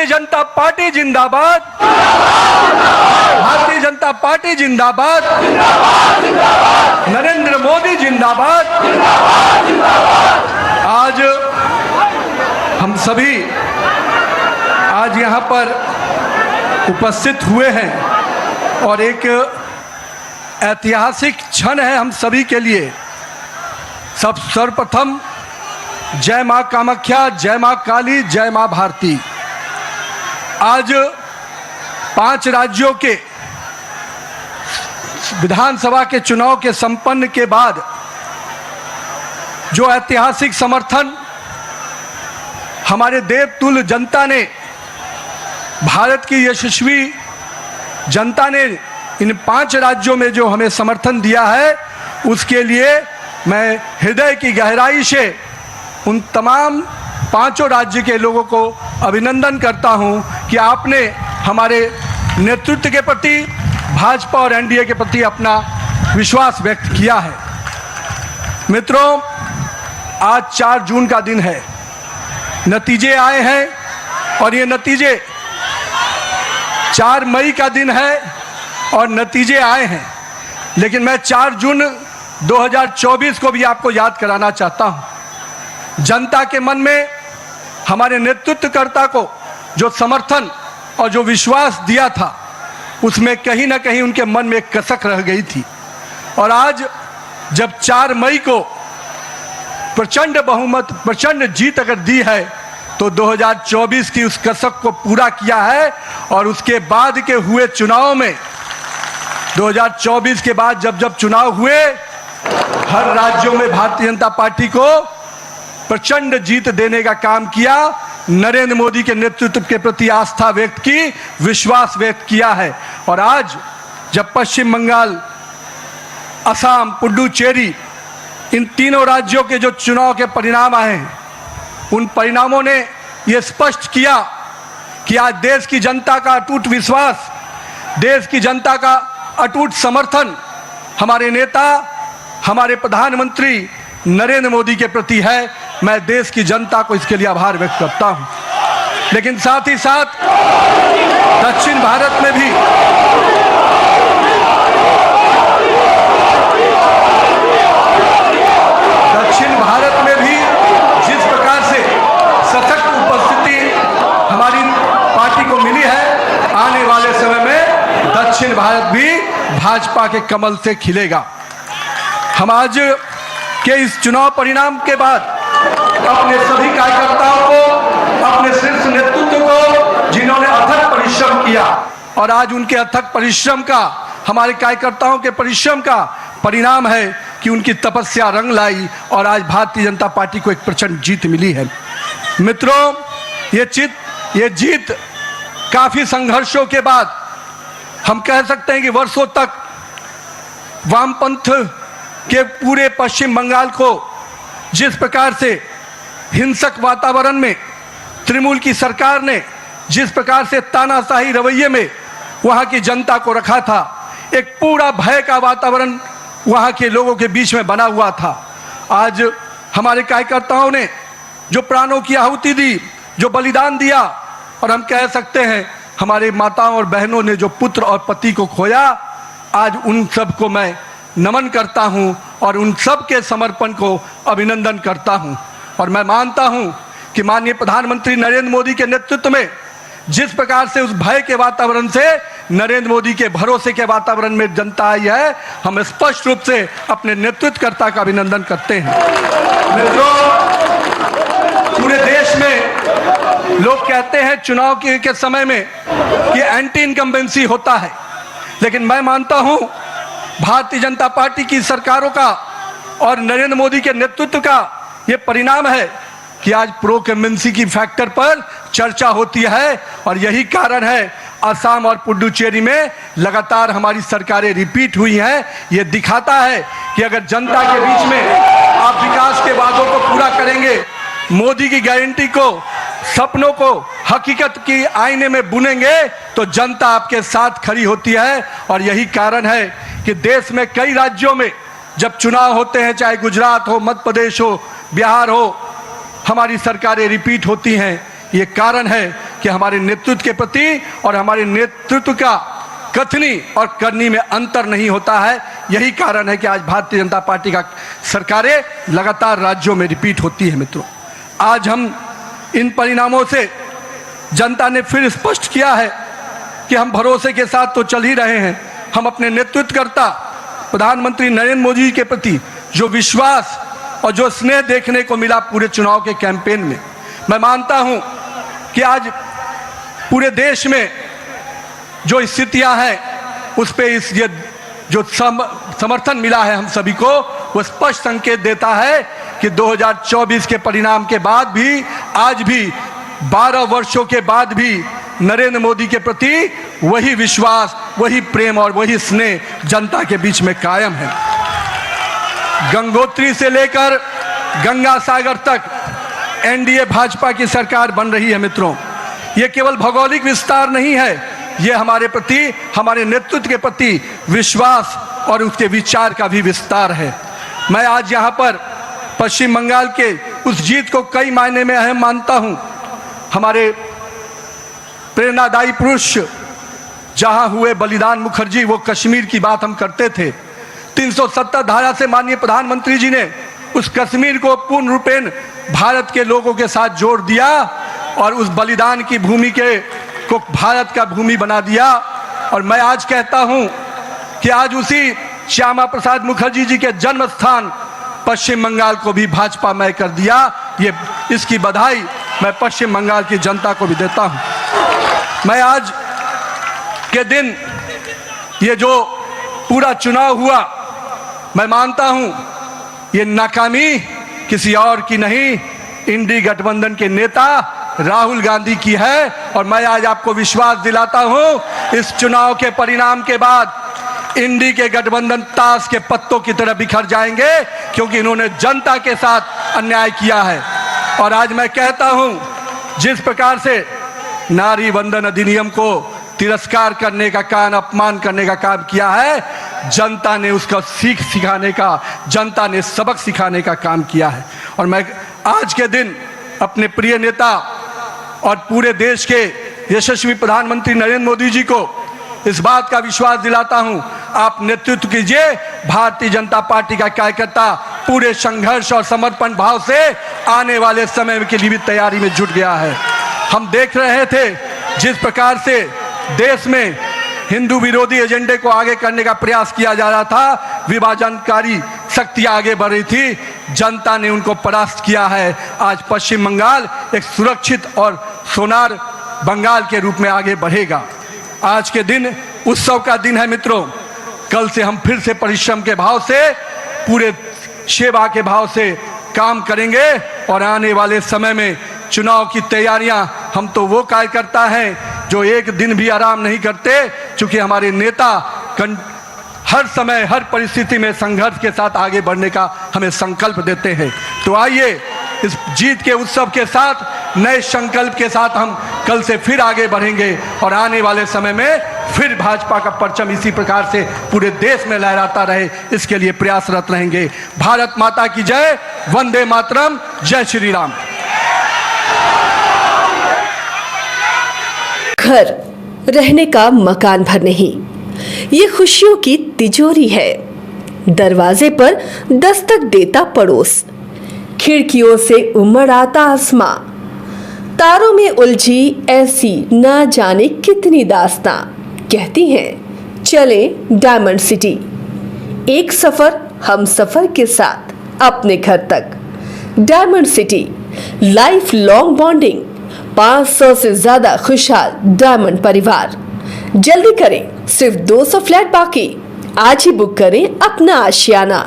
जनता party जिंदाबाद, Bharatiya Janata party जिंदाबाद, नरेंद्र मोदी जिंदाबाद। आज हम सभी आज यहाँ पर उपस्थित हुए हैं और एक ऐतिहासिक क्षण है हम सभी के लिए। सर्वप्रथम जय मां कामाख्या, जय मां काली, जय मां भारती। आज 5 राज्यों के विधानसभा के चुनाव के संपन्न के बाद जो ऐतिहासिक समर्थन हमारे देवतुल्य जनता ने, भारत की यशस्वी जनता ने इन 5 राज्यों में जो हमें समर्थन दिया है, उसके लिए मैं हृदय की गहराई से उन तमाम 5 राज्य के लोगों को अभिनंदन करता हूं कि आपने हमारे नेतृत्व के प्रति, भाजपा और एनडीए के प्रति अपना विश्वास व्यक्त किया है। मित्रों, आज 4 जून का दिन है, नतीजे आए हैं और ये नतीजे 4 मई का दिन है और नतीजे आए हैं। लेकिन मैं 4 जून 2024 को भी आपको याद कराना चाहता हूं। जनता के मन में हमारे नेतृत्वकर्ता को जो समर्थन और जो विश्वास दिया था, उसमें कहीं ना कहीं उनके मन में एक कसक रह गई थी। और आज जब 4 मई को प्रचंड बहुमत, प्रचंड जीत अगर दी है, तो 2024 की उस कसक को पूरा किया है। और उसके बाद के हुए चुनाव में, 2024 के बाद जब चुनाव हुए, हर राज्यों में भारतीय जनता पार्टी को प्रचंड जीत देने का काम किया। नरेंद्र मोदी के नेतृत्व के प्रति आस्था व्यक्त की, विश्वास व्यक्त किया है। और आज जब पश्चिम बंगाल, असम, पुडुचेरी, इन तीनों राज्यों के जो चुनाव के परिणाम आए हैं, उन परिणामों ने यह स्पष्ट किया कि आज देश की जनता का अटूट विश्वास, देश की जनता का अटूट समर्थन हमारे नेता, हमारे प्रधानमंत्री नरेंद्र मोदी के प्रति है। मैं देश की जनता को इसके लिए आभार व्यक्त करता हूं। लेकिन साथ ही साथ दक्षिण भारत में भी जिस प्रकार से सशक्त उपस्थिति हमारी पार्टी को मिली है, आने वाले समय में दक्षिण भारत भी भाजपा के कमल से खिलेगा। हम आज के इस चुनाव परिणाम के बाद अपने सभी कार्यकर्ताओं को, अपने शीर्ष नेतृत्व को, जिन्होंने अथक परिश्रम किया, और आज उनके अथक परिश्रम का, हमारे कार्यकर्ताओं के परिश्रम का परिणाम है कि उनकी तपस्या रंग लाई और आज भारतीय जनता पार्टी को एक प्रचंड जीत मिली है। मित्रों, ये जीत काफी संघर्षों के बाद, हम कह सकते हैं कि वर्षों तक वामपंथ के पूरे पश्चिम बंगाल को जिस प्रकार से हिंसक वातावरण में तृणमूल की सरकार ने जिस प्रकार से तानाशाही रवैये में वहां की जनता को रखा था, एक पूरा भय का वातावरण वहां के लोगों के बीच में बना हुआ था। आज हमारे कार्यकर्ताओं ने जो प्राणों की आहुति दी, जो बलिदान दिया, और हम कह सकते हैं हमारे माताओं और बहनों ने जो पुत्र और पति को खोया, आज उन सब को मैं नमन करता हूं और उन सब के समर्पण को अभिनंदन करता हूं। और मैं मानता हूं कि माननीय प्रधानमंत्री नरेंद्र मोदी के नेतृत्व में जिस प्रकार से उस भय के वातावरण से नरेंद्र मोदी के भरोसे के वातावरण में जनता आई है, हम स्पष्ट रूप से अपने नेतृत्वकर्ता का अभिनंदन करते हैं। मित्रों, पूरे देश में लोग कहते हैं चुनाव के समय में कि एंटी इनकम्बेंसी होता है, लेकिन मैं मानता हूं भारतीय जनता पार्टी की सरकारों का और नरेंद्र मोदी के नेतृत्व का ये परिणाम है कि आज प्रो कम्बेंसी की फैक्टर पर चर्चा होती है। और यही कारण है असम और पुडुचेरी में लगातार हमारी सरकारें रिपीट हुई हैं। ये दिखाता है कि अगर जनता के बीच में आप विकास के वादों को पूरा करेंगे, मोदी की गारंटी को, सपनों को हकीकत की आईने में बुनेंगे, तो जनता आपके साथ खड़ी होती है। और यही कारण है कि देश में कई राज्यों में जब चुनाव होते हैं, चाहे गुजरात हो, मध्य प्रदेश हो, बिहार हो, हमारी सरकारें रिपीट होती हैं। ये कारण है कि हमारे नेतृत्व के प्रति और हमारे नेतृत्व का कथनी और करनी में अंतर नहीं होता है। यही कारण है कि आज भारतीय जनता पार्टी का सरकारें लगातार राज्यों में रिपीट होती है। मित्रों, आज हम इन परिणामों से जनता ने फिर स्पष्ट किया है कि हम भरोसे के साथ तो चल ही रहे हैं। हम अपने नेतृत्वकर्ता प्रधानमंत्री नरेंद्र मोदी जी के प्रति जो विश्वास और जो स्नेह देखने को मिला पूरे चुनाव के कैंपेन में, मैं मानता हूं कि आज पूरे देश में जो स्थितियां हैं उस पे ये जो समर्थन मिला है हम सभी को, वो स्पष्ट संकेत देता है कि 2024 के परिणाम के बाद भी, आज भी 12 वर्षों के बाद भी नरेंद्र मोदी के प्रति वही विश्वास, वही प्रेम और वही स्नेह जनता के बीच में कायम है। गंगोत्री से लेकर गंगा सागर तक एनडीए भाजपा की सरकार बन रही है। मित्रों, ये केवल भौगोलिक विस्तार नहीं है, ये हमारे प्रति, हमारे नेतृत्व के प्रति विश्वास और उसके विचार का भी विस्तार है। मैं आज यहाँ पर पश्चिम बंगाल के उस जीत को कई मायने में अहम मानता हूँ। हमारे प्रेरणादायी पुरुष जहाँ हुए बलिदान मुखर्जी, वो कश्मीर की बात हम करते थे। 370 धारा से माननीय प्रधानमंत्री जी ने उस कश्मीर को पूर्ण रूपेण भारत के लोगों के साथ जोड़ दिया और उस बलिदान की भूमि को भारत का भूमि बना दिया। और मैं आज कहता हूं कि आज उसी श्यामा प्रसाद मुखर्जी जी के जन्म स्थान पश्चिम बंगाल को भी भाजपा मय कर दिया। ये इसकी बधाई मैं पश्चिम बंगाल की जनता को भी देता हूं। मैं आज के दिन ये जो पूरा चुनाव हुआ, मैं मानता हूं ये नाकामी किसी और की नहीं, इंडी गठबंधन के नेता राहुल गांधी की है। और मैं आज आपको विश्वास दिलाता हूं, इस चुनाव के परिणाम के बाद इंडी के गठबंधन ताश के पत्तों की तरह बिखर जाएंगे, क्योंकि इन्होंने जनता के साथ अन्याय किया है। और आज मैं कहता हूं, जिस प्रकार से नारी वंदन अधिनियम को तिरस्कार करने का काम, अपमान करने का काम किया है, जनता ने उसका सीख सिखाने का, जनता ने सबक सिखाने का काम किया है। और मैं आज के दिन अपने प्रिय नेता और पूरे देश के यशस्वी प्रधानमंत्री नरेंद्र मोदी जी को इस बात का विश्वास दिलाता हूं, आप नेतृत्व कीजिए। भारतीय जनता पार्टी का कार्यकर्ता पूरे संघर्ष और समर्पण भाव से आने वाले समय के लिए भी तैयारी में जुट गया है। हम देख रहे थे जिस प्रकार से देश में हिंदू विरोधी एजेंडे को आगे करने का प्रयास किया जा रहा था, विभाजनकारी शक्तियां आगे बढ़ रही थी, जनता ने उनको परास्त किया है। आज पश्चिम बंगाल एक सुरक्षित और सोनार बंगाल के रूप में आगे बढ़ेगा। आज के दिन उत्सव का दिन है मित्रों। कल से हम फिर से परिश्रम के भाव से, पूरे सेवा के भाव से काम करेंगे और आने वाले समय में चुनाव की तैयारियां, हम तो वो कार्यकर्ता हैं जो एक दिन भी आराम नहीं करते, क्योंकि हमारे नेता हर समय हर परिस्थिति में संघर्ष के साथ आगे बढ़ने का हमें संकल्प देते हैं। तो आइए इस जीत के उत्सव के साथ, नए संकल्प के साथ हम कल से फिर आगे बढ़ेंगे और आने वाले समय में फिर भाजपा का परचम इसी प्रकार से पूरे देश में लहराता रहे, इसके लिए प्रयासरत रहेंगे। भारत माता की जय, वंदे मातरम, जय श्री राम। घर रहने का मकान भर नहीं, ये खुशियों की तिजोरी है। दरवाजे पर दस्तक देता पड़ोस, खिड़कियों से उमड़ आता आसमां, तारों में उलझी ऐसी ना जाने कितनी दास्तां। कहती हैं चले डायमंड सिटी, एक सफर हम सफर के साथ अपने घर तक। Diamond city, life long bonding, 500 से ज्यादा खुशहाल डायमंड परिवार। जल्दी करें, सिर्फ 200 फ्लैट बाकी। आज ही बुक करें अपना आशियाना।